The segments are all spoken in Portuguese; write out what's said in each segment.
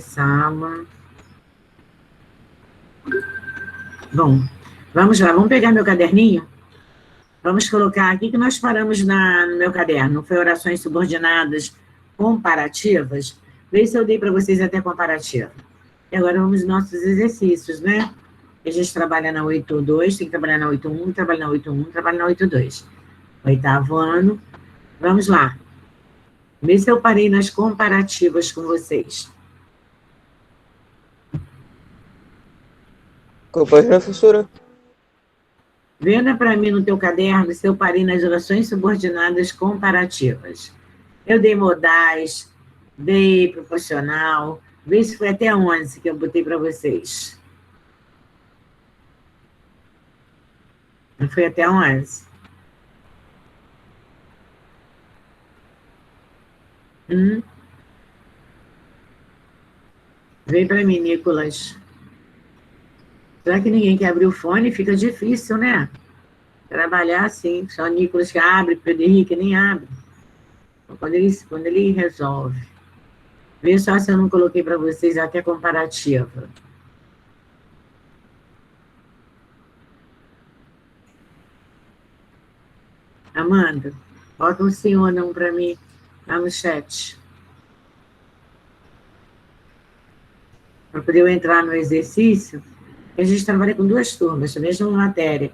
Sala. Bom, vamos lá, vamos pegar meu caderninho? Vamos colocar aqui que nós paramos no meu caderno. Foi orações subordinadas comparativas. Vê se eu dei para vocês até comparativa. E agora vamos aos nossos exercícios, né? A gente trabalha na 8.2, tem que trabalhar na 8.1, trabalha na 8.1, trabalha na 8.2. Oitavo ano. Vamos lá. Vê se eu parei nas comparativas com vocês. Qual página, professora? Venda para mim no teu caderno se eu parei nas orações subordinadas comparativas. Eu dei modais, dei proporcional. Vê se foi até 11 que eu botei para vocês. Não foi até 11? Vem para mim, Nicolas. Será que ninguém quer abrir o fone? Fica difícil, né? Trabalhar assim, só o Nicolas que abre, Pedro Henrique nem abre. Então, quando ele resolve. Vê só se eu não coloquei para vocês até comparativa. Amanda, bota um sim ou não para mim lá no chat. Para poder eu entrar no exercício, a gente trabalha com 2 turmas, a mesma matéria.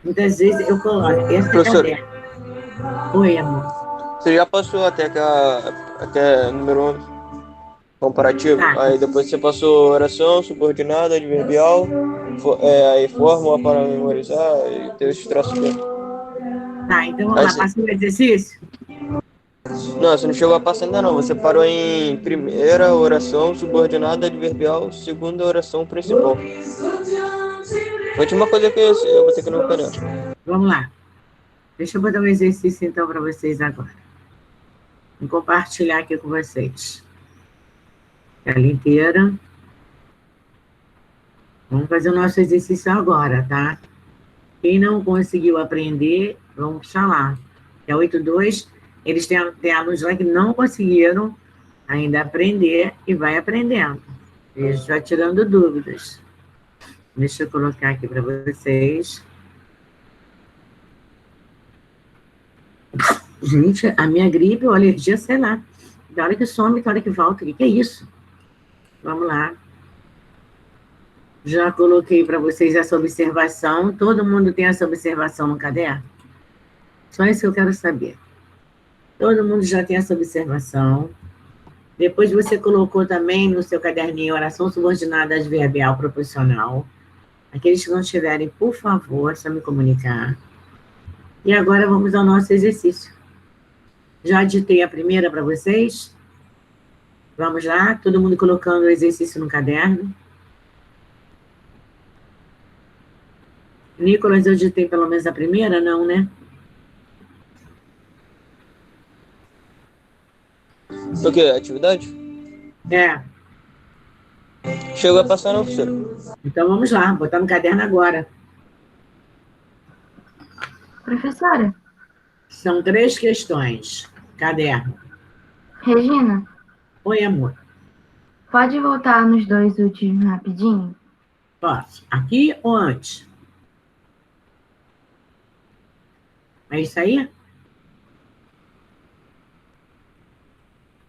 Muitas vezes eu coloco essa caderno. Oi, amor. Você já passou até número 11, comparativo. Tá. Aí depois você passou oração, subordinada, adverbial, aí fórmula para memorizar, e teve esses troços aqui. Tá, então vamos lá, passa o exercício? Não, você não chegou a passar ainda não. Você parou em primeira oração subordinada adverbial, segunda oração principal. Última coisa que eu vou ter que não pegar. Vamos lá. Deixa eu botar um exercício então para vocês agora. Vou compartilhar aqui com vocês. Tela inteira. Vamos fazer o nosso exercício agora, tá? Quem não conseguiu aprender, vamos puxar lá. É 8.2. Eles têm alunos lá que não conseguiram ainda aprender e vai aprendendo. E a gente vai tirando dúvidas. Deixa eu colocar aqui para vocês. Gente, a minha gripe ou alergia, sei lá. Da hora que some, da hora que volta. O que é isso? Vamos lá. Já coloquei para vocês essa observação. Todo mundo tem essa observação no caderno? Só isso que eu quero saber. Todo mundo já tem essa observação. Depois você colocou também no seu caderninho oração subordinada adverbial proporcional. Aqueles que não tiverem, por favor, só me comunicar. E agora vamos ao nosso exercício. Já ditei a primeira para vocês? Vamos lá? Todo mundo colocando o exercício no caderno. Nicolas, eu ditei pelo menos a primeira? Não, né? O quê? Atividade? É. Chegou a passar não, professor? Então vamos lá, botar no caderno agora. Professora? São 3 questões. Caderno. Regina? Oi, amor. Pode voltar nos 2 últimos rapidinho? Posso. Aqui ou antes? É isso aí?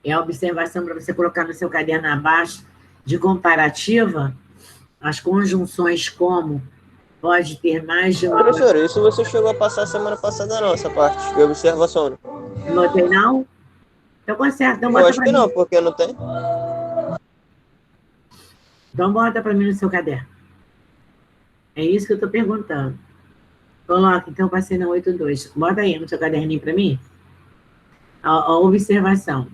É a observação para você colocar no seu caderno abaixo de comparativa as conjunções como pode ter mais de uma... Professor, isso você chegou a passar semana passada não, essa parte de observação. Não tem não? Então conserta. Então eu bota acho que não, porque não tem. Então bota para mim no seu caderno. É isso que eu estou perguntando. Coloca, então passei na 8.2. Bota aí no seu caderninho para mim. A observação.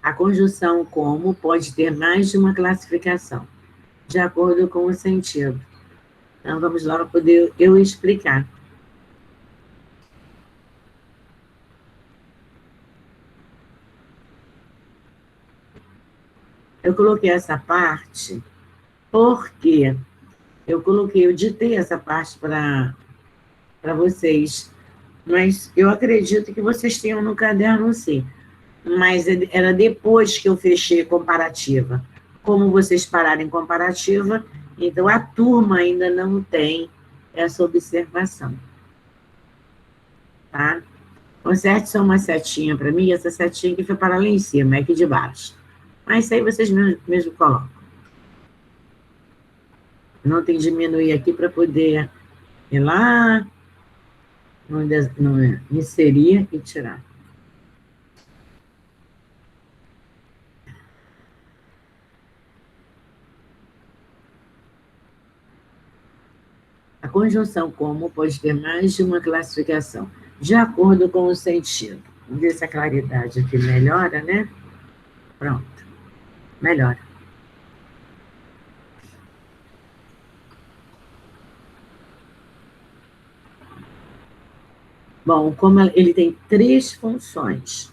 A conjunção como pode ter mais de uma classificação, de acordo com o sentido. Então, vamos lá para poder eu explicar. Eu coloquei essa parte porque eu ditei essa parte para vocês, mas eu acredito que vocês tenham no caderno sim. Mas era depois que eu fechei comparativa. Como vocês pararam em comparativa, então a turma ainda não tem essa observação. Tá? Conserte só uma setinha para mim, essa setinha aqui foi para lá em cima, é aqui de baixo. Mas isso aí vocês mesmo colocam. Não tem diminuir aqui para poder ir lá, não inserir e tirar. A conjunção como pode ter mais de uma classificação, de acordo com o sentido. Vamos ver se a claridade aqui melhora, né? Pronto, melhora. Bom, como ele tem 3 funções.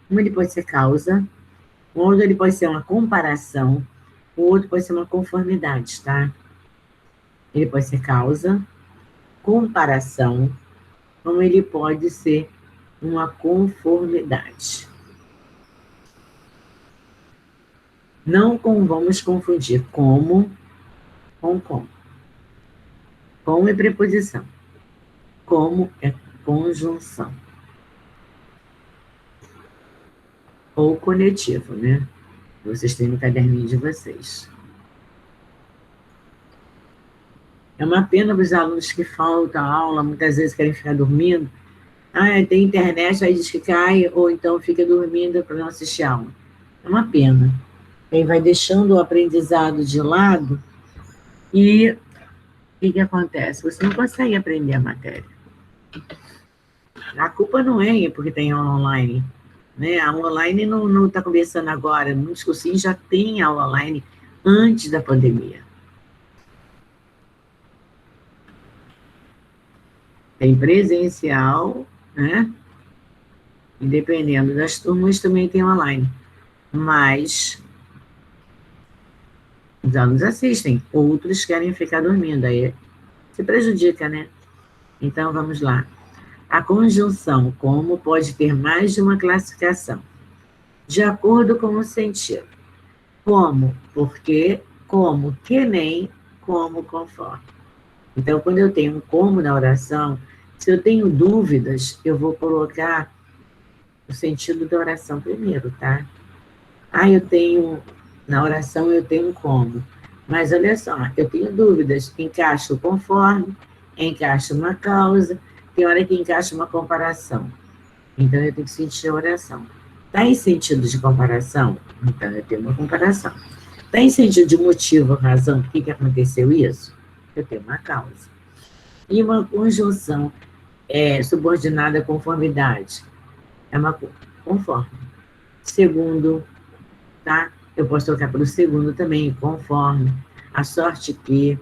Uma ele pode ser causa, o outro ele pode ser uma comparação, o outro pode ser uma conformidade, tá? Ele pode ser causa, comparação, como ele pode ser uma conformidade. Não vamos confundir como com como. Como é preposição. Como é conjunção. Ou conectivo, né? Vocês têm no caderninho de vocês. É uma pena para os alunos que faltam aula, muitas vezes querem ficar dormindo. Ah, tem internet, aí diz que cai, ou então fica dormindo para não assistir aula. É uma pena. Aí vai deixando o aprendizado de lado e o que acontece? Você não consegue aprender a matéria. A culpa não é porque tem aula online. Né? A aula online não está começando agora. Muitos cursinhos já têm aula online antes da pandemia. Tem presencial, né? E dependendo das turmas também tem online. Mas os alunos assistem, outros querem ficar dormindo, aí se prejudica, né? Então, vamos lá. A conjunção como pode ter mais de uma classificação, de acordo com o sentido. Como, porque, como, que nem, como, conforme. Então, quando eu tenho um como na oração, se eu tenho dúvidas, eu vou colocar o sentido da oração primeiro, tá? Ah, na oração eu tenho um como. Mas olha só, eu tenho dúvidas, encaixo conforme, encaixo uma causa, tem hora que encaixa uma comparação. Então, eu tenho que sentir a oração. Está em sentido de comparação? Então, eu tenho uma comparação. Está em sentido de motivo, razão, por que aconteceu isso? Eu tenho uma causa. E uma conjunção subordinada à conformidade. É uma conforme. Segundo, tá? Eu posso trocar pelo segundo também, conforme. A sorte que.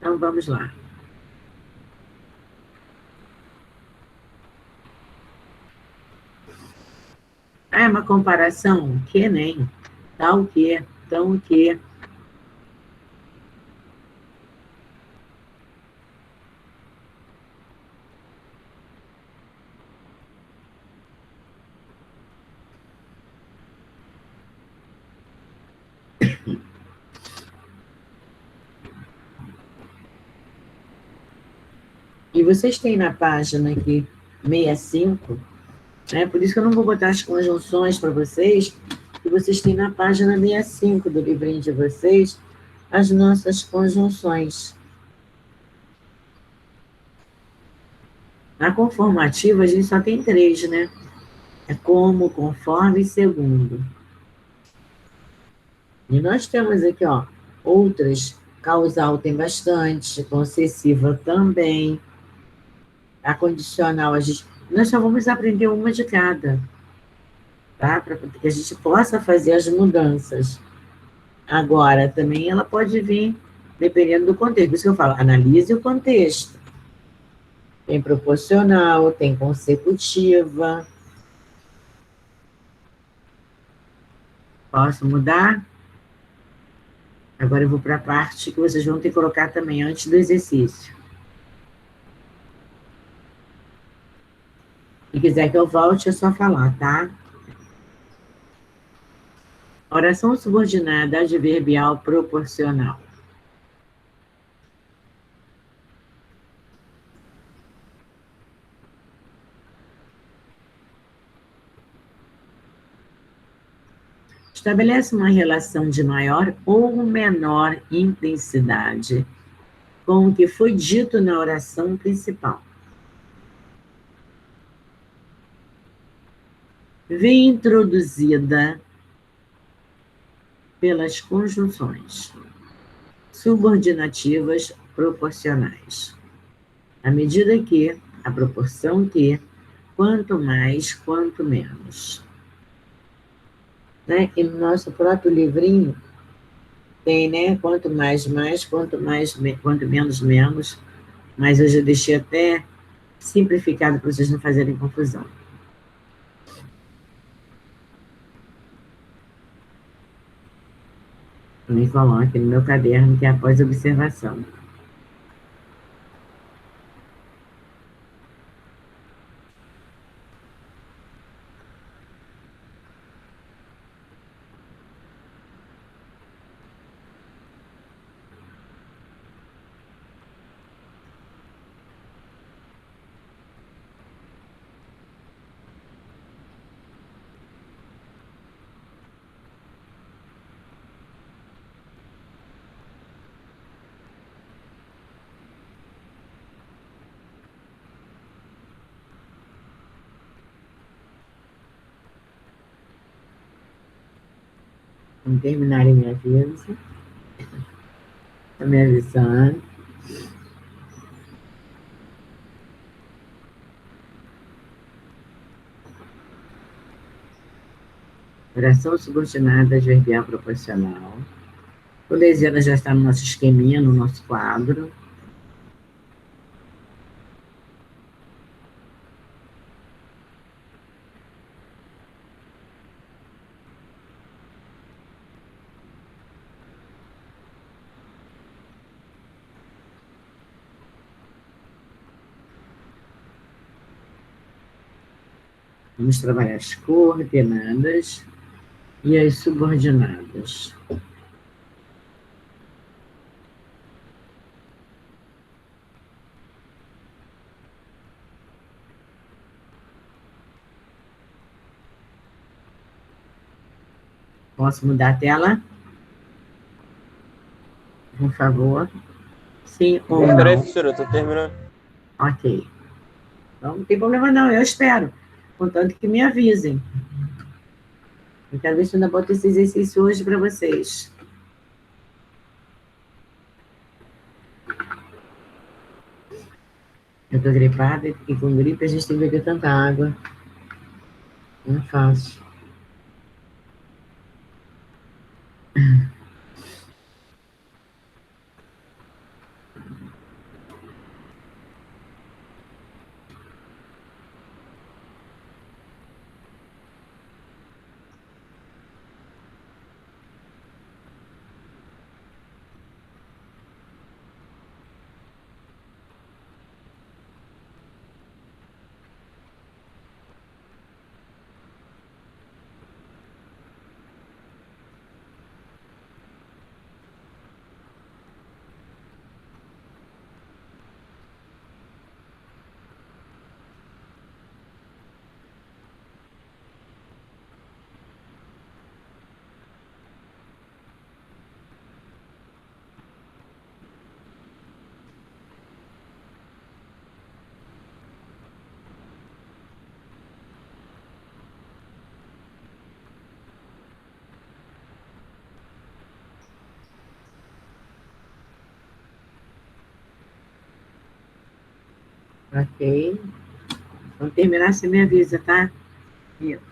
Então, vamos lá. Ah, é uma comparação? Que nem. Tal que, tão que. E vocês têm na página aqui 65, né? Por isso que eu não vou botar as conjunções para vocês, que vocês têm na página 65 do livrinho de vocês, as nossas conjunções. Na conformativa, a gente só tem 3, né? É como, conforme e segundo. E nós temos aqui, ó, outras. Causal tem bastante, concessiva também. A condicional, nós só vamos aprender uma de cada, tá? Para que a gente possa fazer as mudanças. Agora, também ela pode vir dependendo do contexto. Por isso que eu falo, analise o contexto. Tem proporcional, tem consecutiva. Posso mudar? Agora eu vou para a parte que vocês vão ter que colocar também antes do exercício. Se quiser que eu volte, é só falar, tá? Oração subordinada adverbial proporcional. Estabelece uma relação de maior ou menor intensidade com o que foi dito na oração principal. Vem introduzida pelas conjunções subordinativas proporcionais. À medida que, a proporção que, quanto mais, quanto menos. Né? E no nosso próprio livrinho tem, né? Quanto mais, mais, quanto menos, menos. Mas eu já deixei até simplificado para vocês não fazerem confusão. Também coloque no meu caderno, que é após observação. Quando terminarem, me avisa. Está me avisando. Oração subordinada adverbial proporcional. O desenho já está no nosso esqueminha, no nosso quadro. Vamos trabalhar as coordenadas e as subordinadas. Posso mudar a tela? Por favor. Sim ou não? Peraí, professora, eu tô terminando. Ok. Então, não tem problema não, eu espero. Contanto que me avisem. Eu quero ver se eu ainda boto esse exercício hoje para vocês. Eu tô gripada e com gripe a gente tem que beber tanta água. Não é fácil. Ok. Quando terminar, você me avisa, tá? Isso.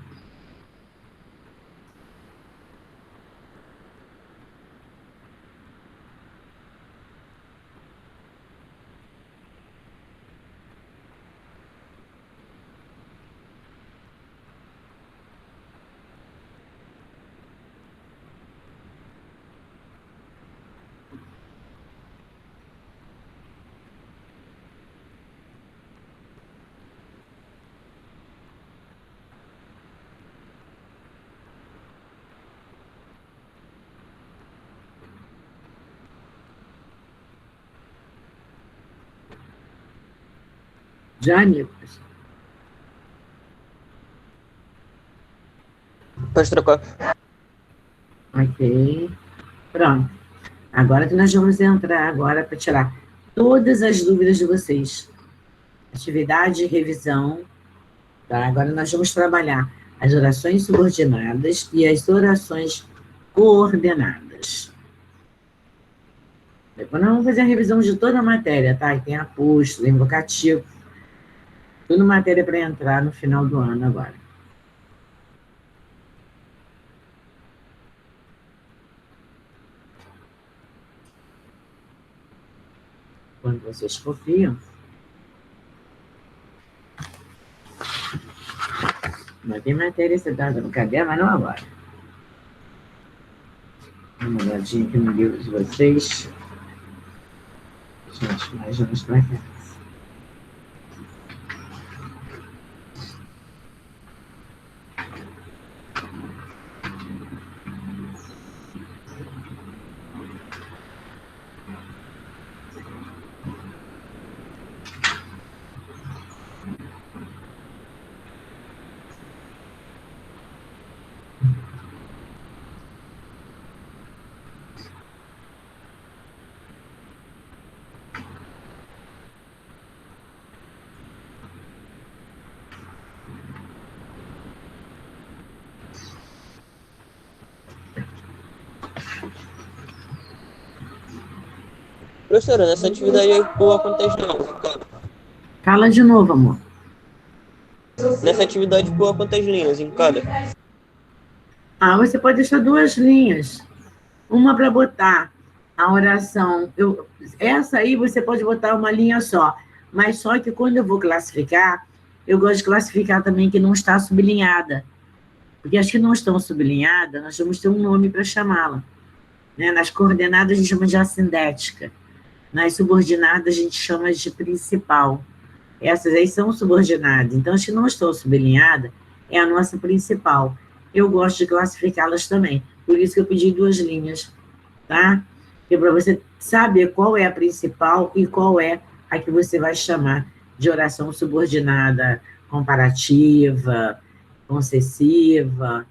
Já, Nicolas? Pode trocar. Ok. Pronto. Agora que nós vamos entrar agora para tirar todas as dúvidas de vocês. Atividade de revisão. Tá? Agora nós vamos trabalhar as orações subordinadas e as orações coordenadas. Depois nós vamos fazer a revisão de toda a matéria, tá? E tem apóstolo, invocativo. Tudo matéria para entrar no final do ano agora. Quando vocês confiam. Não tem matéria estudada no caderno, mas não agora. Dá uma olhadinha aqui no livro de vocês. Gente, nós vamos para cá. Professora, nessa atividade aí pula quantas linhas? Fala de novo, amor. Nessa atividade pula quantas linhas em cada? Ah, você pode deixar 2 linhas. Uma para botar a oração. Essa aí você pode botar uma linha só. Mas só que quando eu vou classificar, eu gosto de classificar também que não está sublinhada. Porque as que não estão sublinhadas, nós vamos ter um nome para chamá-la. Né? Nas coordenadas a gente chama de assindética. Nas subordinadas a gente chama de principal. Essas aí são subordinadas. Então, as que não estão sublinhadas é a nossa principal. Eu gosto de classificá-las também. Por isso que eu pedi 2 linhas, tá? E para você saber qual é a principal e qual é a que você vai chamar de oração subordinada, comparativa, concessiva,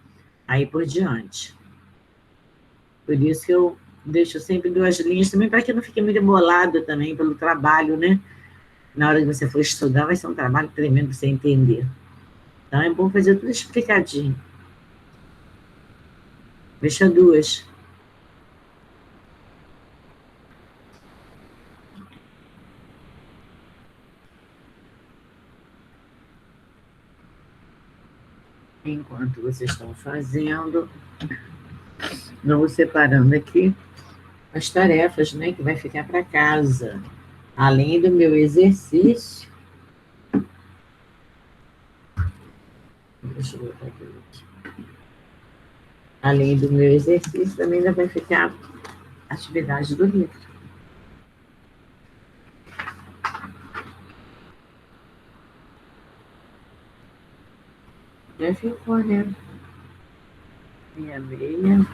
aí por diante. Por isso que eu deixo sempre 2 linhas, também para que não fique muito embolado também pelo trabalho, né? Na hora que você for estudar, vai ser um trabalho tremendo para você entender. Então, é bom fazer tudo explicadinho. Deixa 2. Enquanto vocês estão fazendo, eu vou separando aqui as tarefas, né, que vai ficar para casa. Além do meu exercício. Deixa eu botar aqui. Além do meu exercício, também ainda vai ficar a atividade do livro. Já ficou, né? Meia, meia.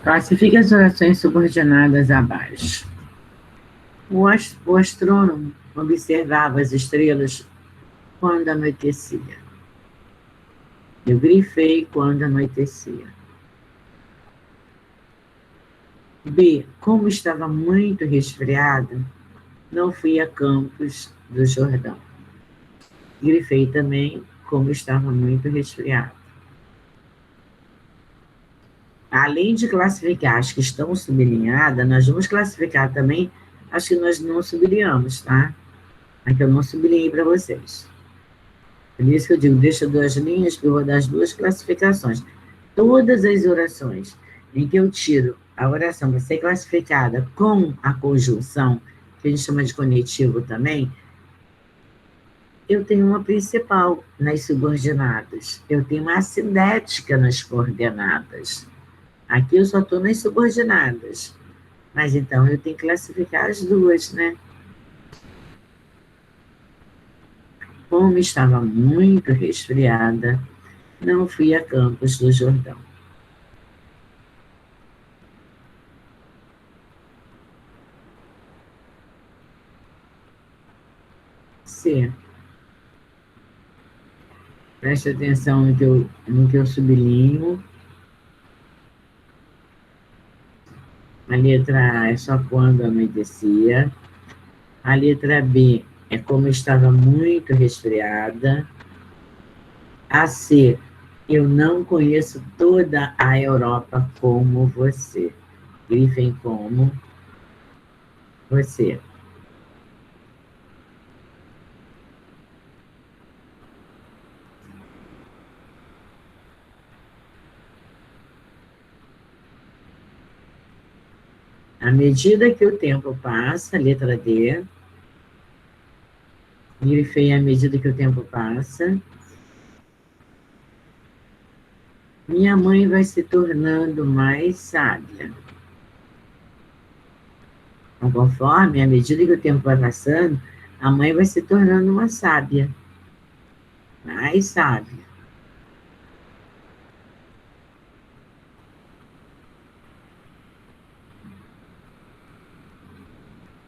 Classifique as orações subordinadas abaixo. O astrônomo observava as estrelas quando anoitecia. Eu grifei quando anoitecia. B. Como estava muito resfriada, não fui a Campos do Jordão. Grifei também como estava muito resfriado. Além de classificar as que estão sublinhadas, nós vamos classificar também as que nós não sublinhamos, tá? A que eu não sublinhei para vocês. Por isso que eu digo, deixa 2 linhas, que eu vou dar as 2 classificações. Todas as orações em que eu tiro a oração para ser classificada com a conjunção, que a gente chama de conectivo também, eu tenho uma principal nas subordinadas. Eu tenho uma assindética nas coordenadas. Aqui eu só estou nas subordinadas. Mas então eu tenho que classificar as 2, né? Como estava muito resfriada, não fui a Campos do Jordão. C. Preste atenção no que eu sublinho. A letra A é só quando anoitecia. A letra B é como estava muito resfriada. A C, eu não conheço toda a Europa como você. Grifem como você. À medida que o tempo passa, letra D, grifei à medida que o tempo passa, minha mãe vai se tornando mais sábia. Então, conforme, à medida que o tempo vai passando, a mãe vai se tornando uma sábia. Mais sábia.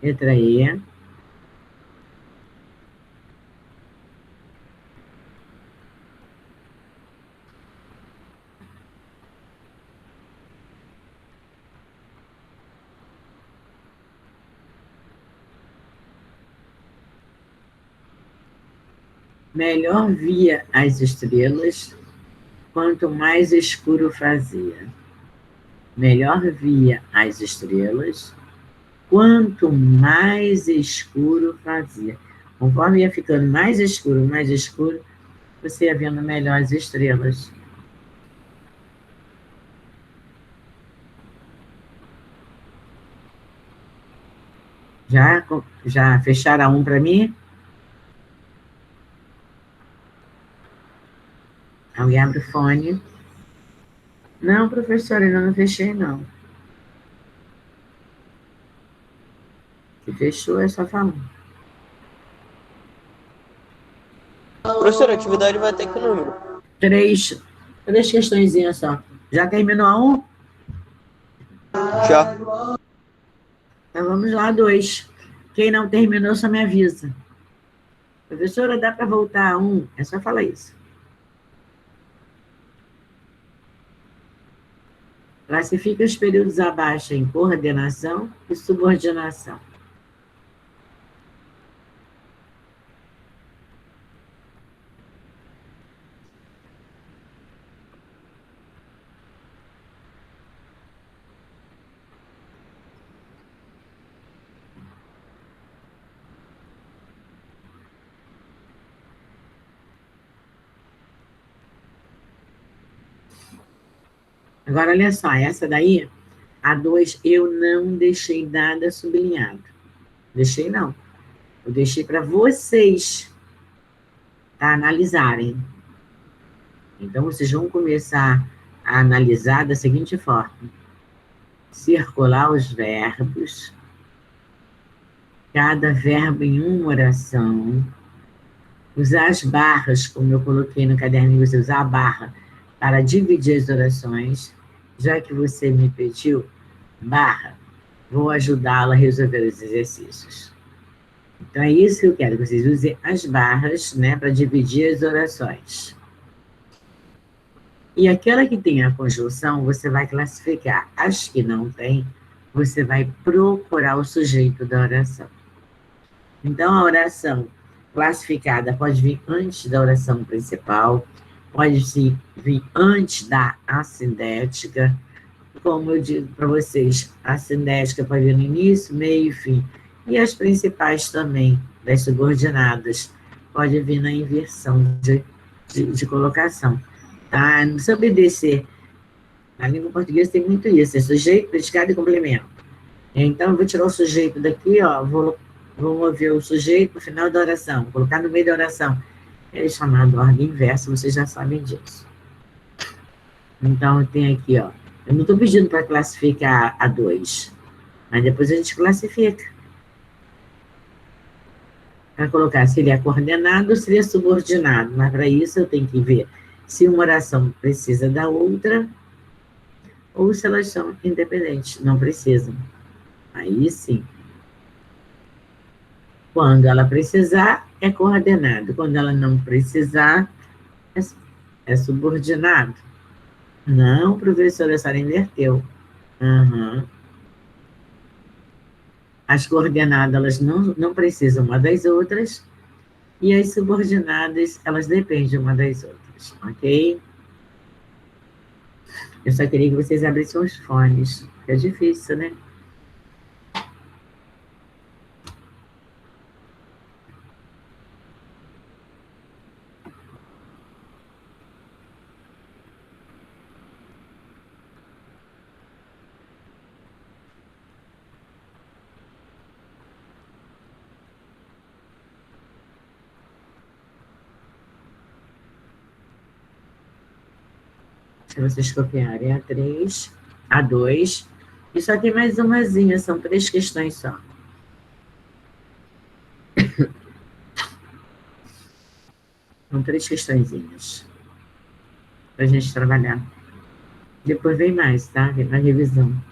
Letra E. Melhor via as estrelas, quanto mais escuro fazia. Melhor via as estrelas, quanto mais escuro fazia. Conforme ia ficando mais escuro, você ia vendo melhor as estrelas. Já fecharam um para mim? Alguém abre o fone. Não, professora, ainda não fechei, não. Se fechou, é só falar. Professora, a atividade vai até que número? 3 questõezinhas só. Já terminou a 1? Já. Então vamos lá, 2. Quem não terminou, só me avisa. Professora, dá para voltar a 1? É só falar isso. Classifica os períodos abaixo em coordenação e subordinação. Agora, olha só, essa daí, a 2, eu não deixei nada sublinhado. Deixei, não. Eu deixei para vocês analisarem. Então, vocês vão começar a analisar da seguinte forma. Circular os verbos, cada verbo em uma oração, usar as barras, como eu coloquei no caderninho, você usar a barra para dividir as orações, já que você me pediu, barra, vou ajudá-la a resolver os exercícios. Então, é isso que eu quero, que vocês usem as barras, né, para dividir as orações. E aquela que tem a conjunção, você vai classificar. As que não tem, você vai procurar o sujeito da oração. Então, a oração classificada pode vir antes da oração principal, pode vir antes da assindética. Como eu digo para vocês, a assindética pode vir no início, meio e fim. E as principais também, das subordinadas, pode vir na inversão de colocação. Tá? Não se obedecer. Na língua portuguesa tem muito isso, é sujeito, predicado e complemento. Então, eu vou tirar o sujeito daqui, ó, vou mover o sujeito no final da oração, vou colocar no meio da oração. É chamado ordem inversa, vocês já sabem disso. Então, tem aqui, ó, eu não estou pedindo para classificar a 2, mas depois a gente classifica. Para colocar se ele é coordenado ou se ele é subordinado, mas para isso eu tenho que ver se uma oração precisa da outra ou se elas são independentes, não precisam. Aí sim. Quando ela precisar, é coordenado. Quando ela não precisar, é subordinado. Não, professora, a senhora inverteu. Uhum. As coordenadas, elas não precisam uma das outras, e as subordinadas, elas dependem uma das outras, ok? Eu só queria que vocês abrissem os fones, porque é difícil, né? Se vocês copiarem a 3, a 2, e só tem mais umazinha, são 3 questões só. São 3 questõezinhas para a gente trabalhar. Depois vem mais, tá? Vem mais revisão.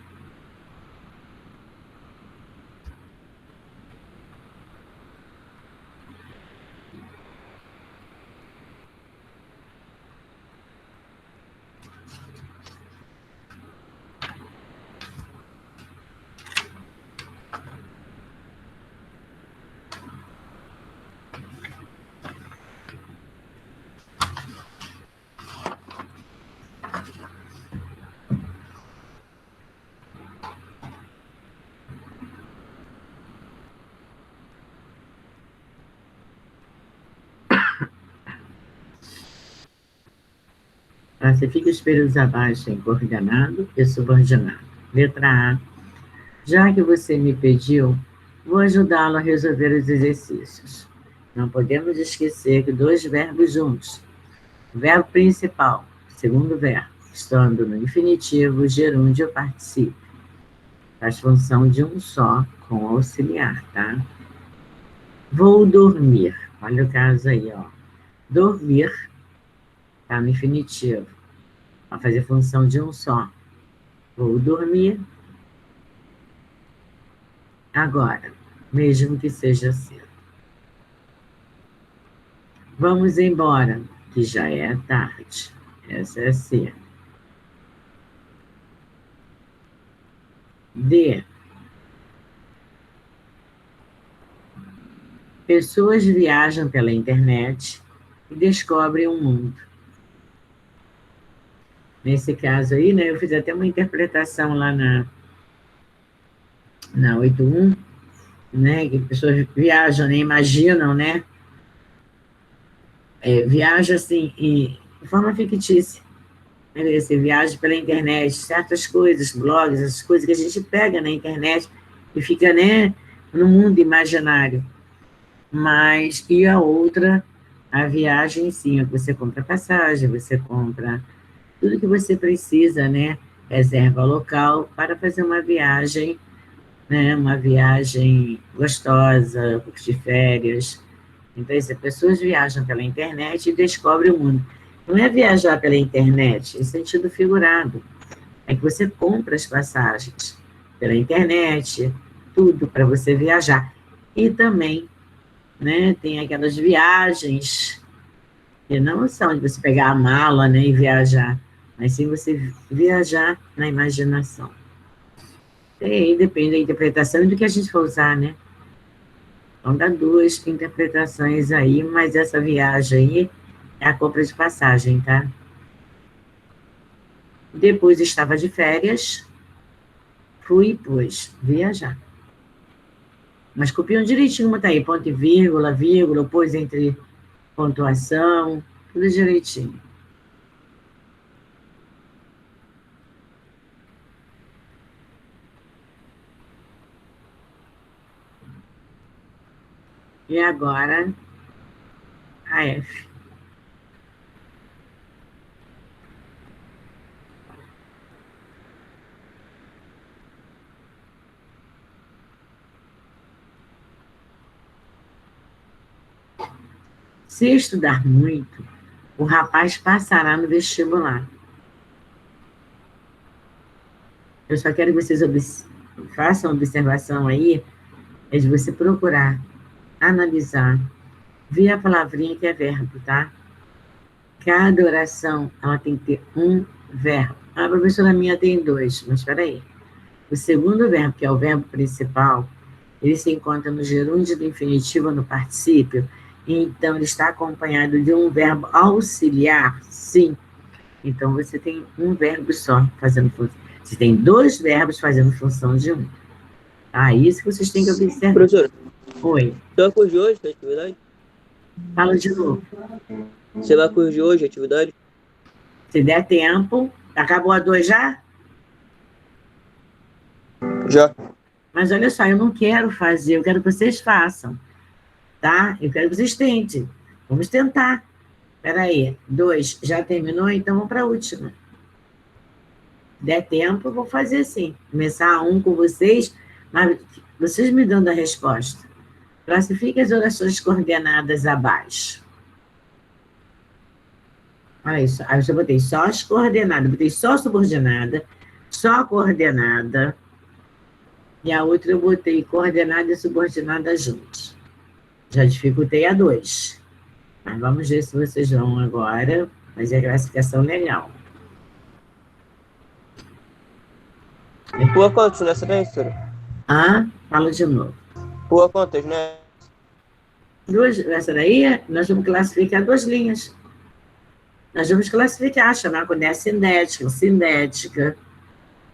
Classifique os períodos abaixo em coordenado e subordinado. Letra A. Já que você me pediu, vou ajudá-lo a resolver os exercícios. Não podemos esquecer que 2 verbos juntos. O verbo principal, segundo verbo, estando no infinitivo, gerúndio ou particípio. Faz função de um só, com auxiliar, tá? Vou dormir. Olha o caso aí, ó. Dormir está no infinitivo. Vai fazer função de um só. Vou dormir. Agora, mesmo que seja cedo. Vamos embora, que já é tarde. Essa é C. D. Pessoas viajam pela internet e descobrem um mundo. Nesse caso aí, né, eu fiz até uma interpretação lá na 8.1, né, que pessoas viajam, né, imaginam, né, viaja assim, de forma fictícia. Né, você viaja pela internet, certas coisas, blogs, essas coisas que a gente pega na internet e fica, né, no mundo imaginário. Mas, e a outra, a viagem, sim, você compra passagem, você compra tudo que você precisa, né? Reserva local para fazer uma viagem, né? Uma viagem gostosa, de férias. Então, as pessoas viajam pela internet e descobrem o mundo. Não é viajar pela internet, em sentido figurado. é que você compra as passagens pela internet, tudo para você viajar. E também, né, tem aquelas viagens que não são de você pegar a mala, né, e viajar, mas sim você viajar na imaginação. E aí depende da interpretação e do que a gente for usar, né? Então dá duas interpretações aí, mas essa viagem aí é a compra de passagem, tá? Depois estava de férias, fui, pois, viajar. Mas copiam direitinho, como tá aí, ponto e vírgula, pôs entre pontuação, tudo direitinho. E agora, a F. Se estudar muito, o rapaz passará no vestibular. Eu só quero que vocês façam observação aí, é de você procurar, analisar, ver a palavrinha que é verbo, tá? Cada oração, ela tem que ter um verbo. A professora minha tem dois, mas espera aí. O segundo verbo, que é o verbo principal, ele se encontra no gerúndio do infinitivo no particípio, então ele está acompanhado de um verbo auxiliar, sim. Então você tem um verbo só fazendo função. Você tem dois verbos fazendo função de um. Ah, isso que vocês têm que observar. Professor, Oi, você vai corrigir hoje a atividade? fala de novo. Você vai corrigir hoje a atividade? Se der tempo, acabou a dois já? Já. Mas olha só, eu não quero fazer, eu quero que vocês façam, tá? Eu quero que vocês tentem. Vamos tentar. Espera aí, dois, já terminou? Então vamos para a última. Der tempo, eu vou fazer assim. Começar um com vocês, mas vocês me dando a resposta. Classifique as orações coordenadas abaixo. Olha isso. Aí eu botei só as coordenadas, botei só subordinada, só coordenada, e a outra eu botei coordenada e subordinada juntos. Já dificultei a dois. Mas vamos ver se vocês vão agora fazer a classificação legal. Rua quantos nessa daí, professora? Ah, fala de novo. Rua quantas, né? Duas, essa daí, nós vamos classificar duas linhas. Nós vamos classificar, chamar quando é cinética, cinética.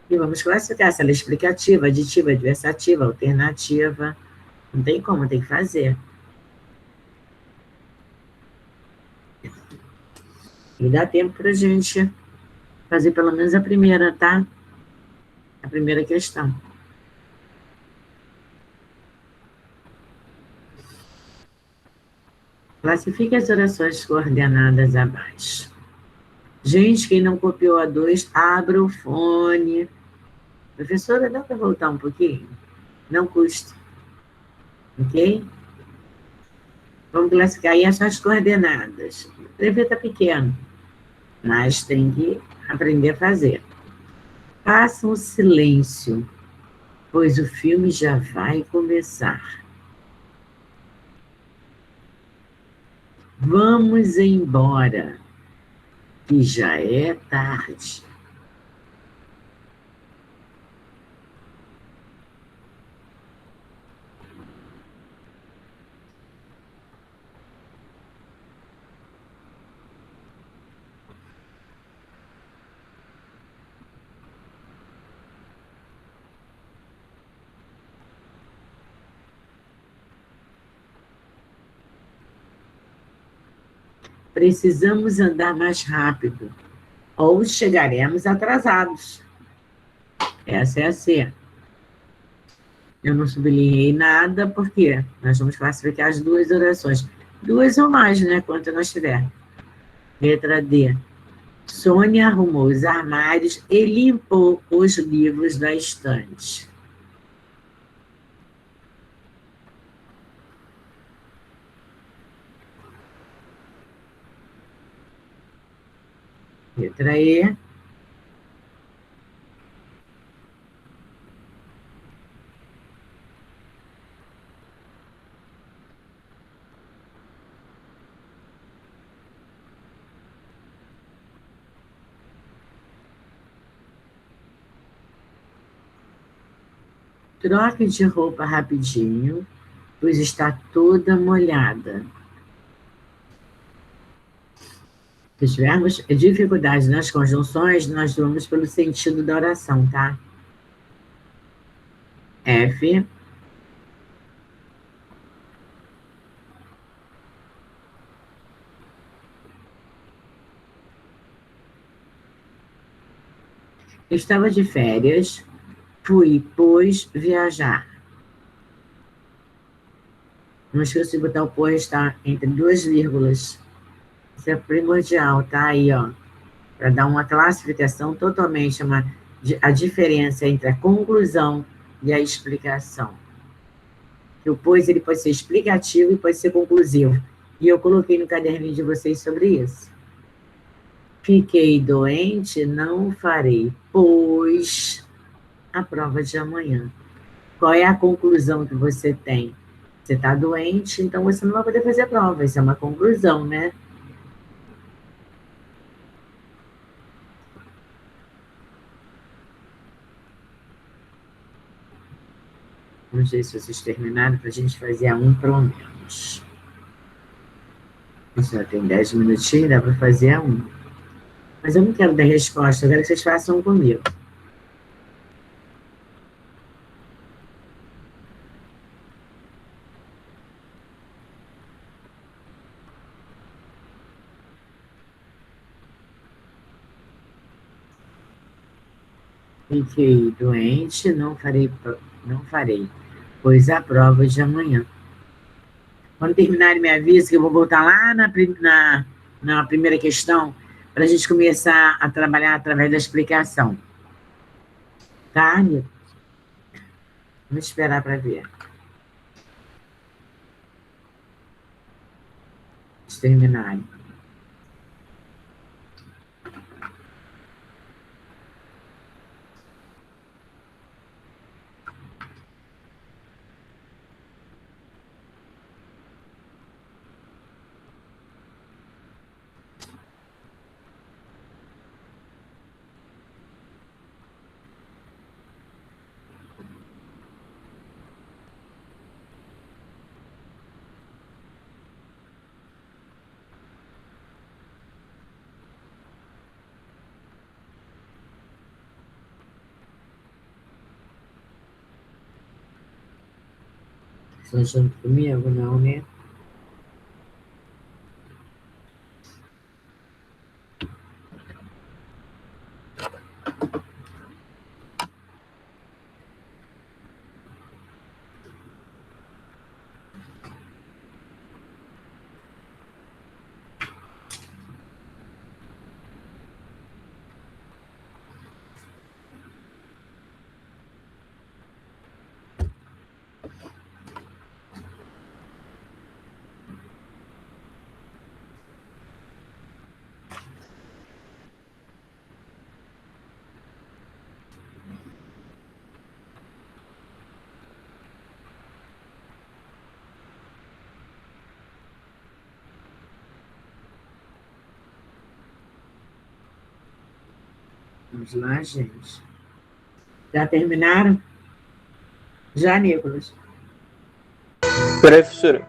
E vamos classificar se ela é explicativa, aditiva, adversativa, alternativa. Não tem como, tem que fazer. E dá tempo para a gente fazer pelo menos a primeira, tá? A primeira questão. Classifique as orações coordenadas abaixo. Gente, quem não copiou a 2, abra o fone. Professora, dá para voltar um pouquinho? Não custa. Ok? Vamos classificar aí essas coordenadas. O escrever está pequeno, mas tem que aprender a fazer. Façam o silêncio, pois o filme já vai começar. Vamos embora, que já é tarde. Precisamos andar mais rápido, ou chegaremos atrasados. Essa é a C. Eu não sublinhei nada, porque nós vamos classificar as duas orações. Duas ou mais, né? Quanto nós tiver. Letra D. Sônia arrumou os armários e limpou os livros da estante. Letra E. Troque de roupa rapidinho, pois está toda molhada. Se tivermos dificuldade nas conjunções, nós vamos pelo sentido da oração, tá? F. Estava de férias, fui, pois, viajar. Não esqueça de botar o pois, tá? Entre duas vírgulas. Isso é primordial, tá? Aí, ó. Para dar uma classificação totalmente, a diferença entre a conclusão e a explicação. Que o pois, ele pode ser explicativo e pode ser conclusivo. E eu coloquei no caderninho de vocês sobre isso. Fiquei doente, não farei, pois a prova de amanhã. Qual é a conclusão que você tem? Você está doente, então você não vai poder fazer a prova. Isso é uma conclusão, né? Vamos ver se vocês terminaram para a gente fazer a 1 pelo menos. Já tem 10 minutinhos, dá para fazer a 1. Mas eu não quero dar resposta, eu quero que vocês façam comigo. Fiquei doente, não farei, pois a prova de amanhã. Quando terminarem, me avisa que eu vou voltar lá na primeira questão para a gente começar a trabalhar através da explicação. Tá, Nilton? Vamos esperar para ver. Vamos terminarem. Estão junto comigo? Não, né? Vamos lá, gente. Já terminaram? Já, Nicolas? Peraí, professora.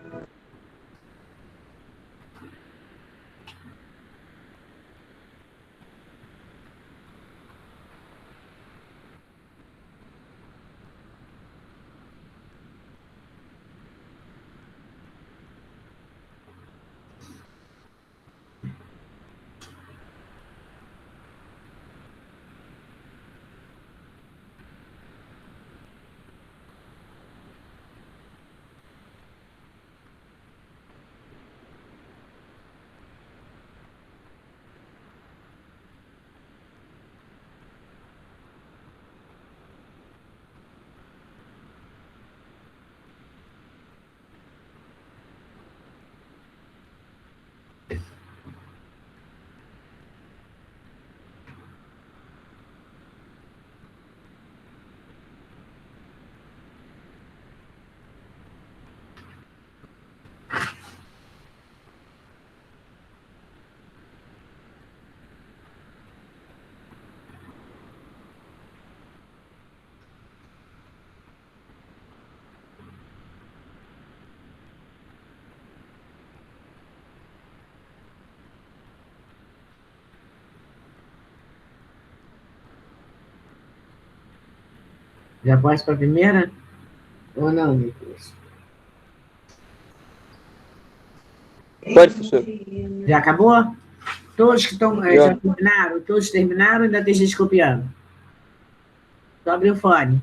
Já posso para a primeira? Ou não, Nicolas? Pode, professor. Já acabou? Todos que estão, Já. já terminaram? Todos terminaram? Ainda tem gente copiando? Só abrir o fone.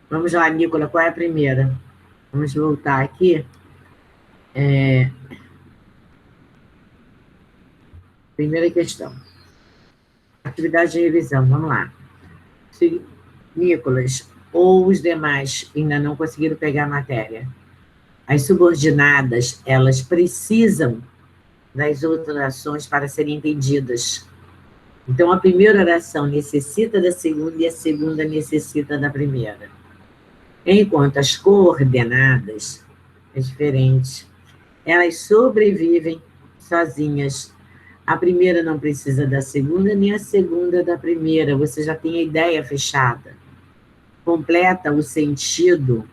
Vamos lá, Nicolas, qual é a primeira? Vamos voltar aqui. Primeira questão. Atividade de revisão, vamos lá. Se Nicolas ou os demais ainda não conseguiram pegar a matéria, as subordinadas, elas precisam das outras orações para serem entendidas. Então, a primeira oração necessita da segunda e a segunda necessita da primeira. Enquanto as coordenadas é diferente. Elas sobrevivem sozinhas. A primeira não precisa da segunda, nem a segunda da primeira. Você já tem a ideia fechada. Completa o sentido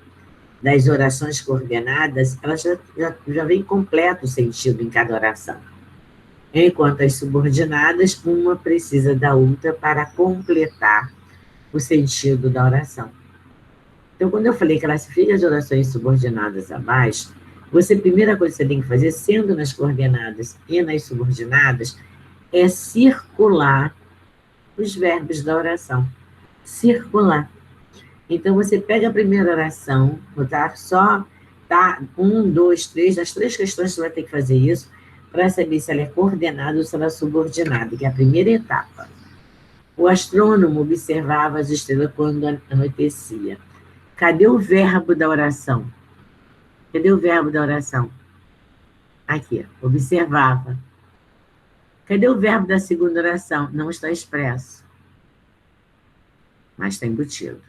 das orações coordenadas, ela já vem completo o sentido em cada oração. Enquanto as subordinadas, uma precisa da outra para completar o sentido da oração. Então, quando eu falei classifique as orações subordinadas abaixo, a primeira coisa que você tem que fazer, sendo nas coordenadas e nas subordinadas, é circular os verbos da oração. Circular. Então, você pega a primeira oração, tá? 1, 2, 3, das 3 questões você vai ter que fazer isso, para saber se ela é coordenada ou se ela é subordinada, que é a primeira etapa. O astrônomo observava as estrelas quando anoitecia. Cadê o verbo da oração? Cadê o verbo da oração? Aqui, observava. Cadê o verbo da segunda oração? Não está expresso, mas está embutido.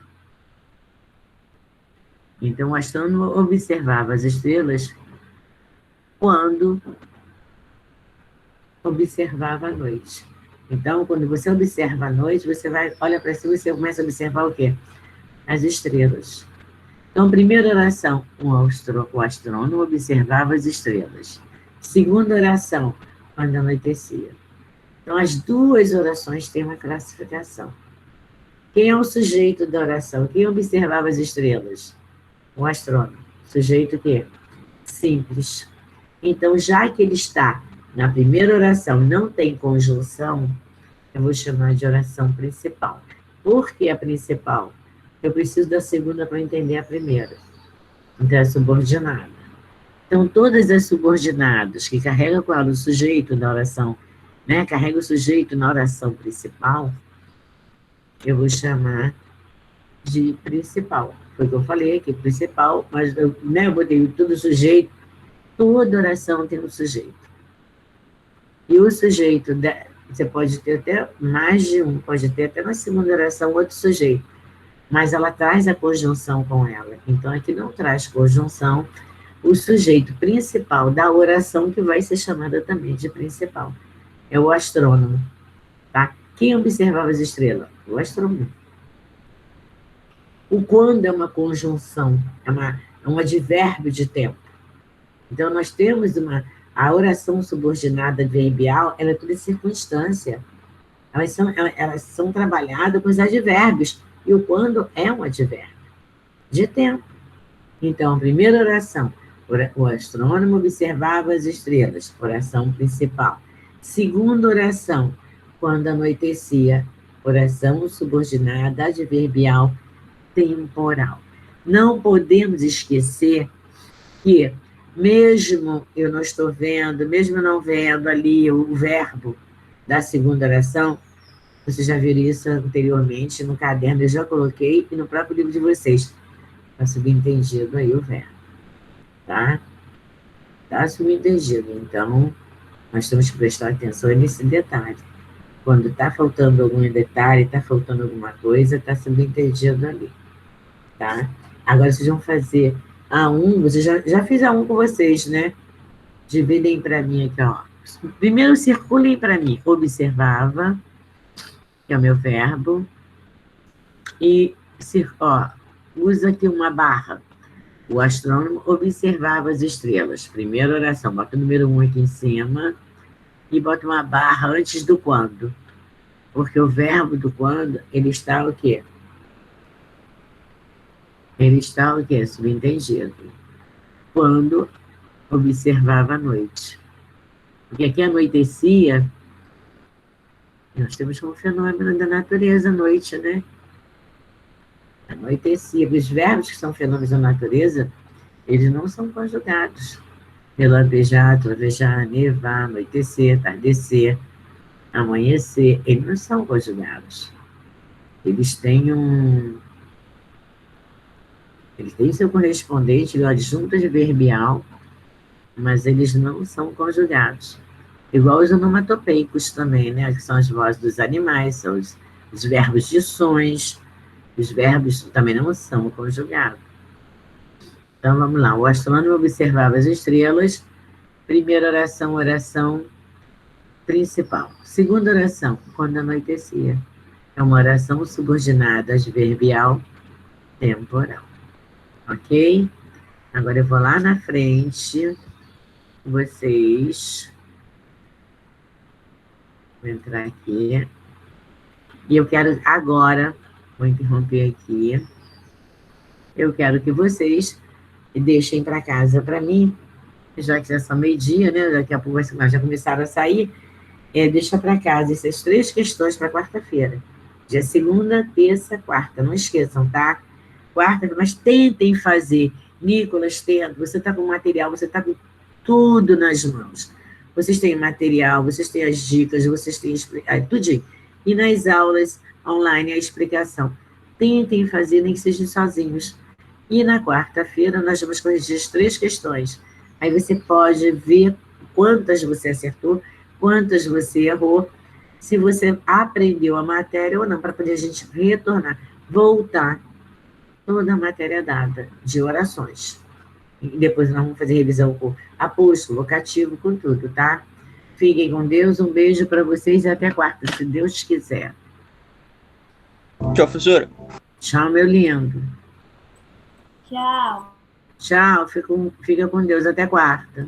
Então, o astrônomo observava as estrelas quando observava a noite. Então, quando você observa a noite, você olha para cima e você começa a observar o quê? As estrelas. Então, primeira oração, o astrônomo observava as estrelas. Segunda oração, quando anoitecia. Então, as duas orações têm uma classificação. Quem é o sujeito da oração? Quem observava as estrelas? O astrônomo. Sujeito o quê? Simples. Então, já que ele está na primeira oração, não tem conjunção, eu vou chamar de oração principal. Por que a principal? Eu preciso da segunda para entender a primeira. Então, é subordinada. Então, todas as subordinadas que carregam com ela o sujeito da oração, né, carrega o sujeito na oração principal, eu vou chamar de principal. Foi o que eu falei aqui, principal, mas eu botei tudo sujeito, toda oração tem um sujeito. E o sujeito, você pode ter até mais de um, pode ter até na segunda oração outro sujeito, mas ela traz a conjunção com ela. Então, aqui não traz conjunção, o sujeito principal da oração, que vai ser chamada também de principal, é o astrônomo, tá? Quem observava as estrelas? O astrônomo. O quando é uma conjunção, é um advérbio de tempo. Então, nós temos a oração subordinada adverbial, ela é toda circunstância. Elas são trabalhadas com os advérbios, e o quando é um advérbio de tempo. Então, a primeira oração, o astrônomo observava as estrelas, oração principal. Segunda oração, quando anoitecia, oração subordinada adverbial temporal. Não podemos esquecer que, mesmo eu não estou vendo, mesmo não vendo ali o verbo da segunda oração, vocês já viram isso anteriormente no caderno, eu já coloquei, e no próprio livro de vocês, está subentendido aí o verbo, tá? Está subentendido, então, nós temos que prestar atenção nesse detalhe. Quando está faltando algum detalhe, está faltando alguma coisa, está subentendido ali. Tá? Agora vocês vão fazer A1, você já fiz A1 com vocês, né? Dividem para mim aqui, ó. Primeiro circulem para mim. Observava, que é o meu verbo, e usa aqui uma barra. O astrônomo observava as estrelas. Primeira oração, bota o número 1 aqui em cima e bota uma barra antes do quando. Porque o verbo do quando, ele está o quê? Ele está o quê? Subentendido. Quando observava a noite. Porque aqui anoitecia, nós temos como fenômeno da natureza a noite, né? Anoitecia. Os verbos que são fenômenos da natureza, eles não são conjugados. Relampejar, trovejar, nevar, anoitecer, tardecer, amanhecer, eles não são conjugados. Eles têm seu correspondente, o adjunto adverbial, mas eles não são conjugados. Igual os onomatopeicos também, né? Que são as vozes dos animais, são os verbos de sons, os verbos também não são conjugados. Então, vamos lá. O astrônomo observava as estrelas. Primeira oração, oração principal. Segunda oração, quando anoitecia. É uma oração subordinada adverbial temporal. Ok? Agora eu vou lá na frente. Vocês. Vou entrar aqui. E eu quero agora, vou interromper aqui. Eu quero que vocês deixem para casa para mim, já que já são meio-dia, né? Daqui a pouco nós já começaram a sair. Deixa para casa essas 3 questões para quarta-feira. Dia segunda, terça, quarta. Não esqueçam, tá? Quarta, mas tentem fazer. Nicolas, tenta. Você está com material, você está com tudo nas mãos. Vocês têm material, vocês têm as dicas, vocês têm tudinho. E nas aulas online, a explicação. Tentem fazer, nem que sejam sozinhos. E na quarta-feira, nós vamos corrigir as 3 questões. Aí você pode ver quantas você acertou, quantas você errou, se você aprendeu a matéria ou não, para poder a gente retornar, voltar toda a matéria dada de orações. E depois nós vamos fazer revisão com apóstolo, vocativo, com tudo, tá? Fiquem com Deus, um beijo para vocês e até quarta, se Deus quiser. Tchau, professora. Tchau, meu lindo. Tchau. Tchau, fica com Deus, até quarta.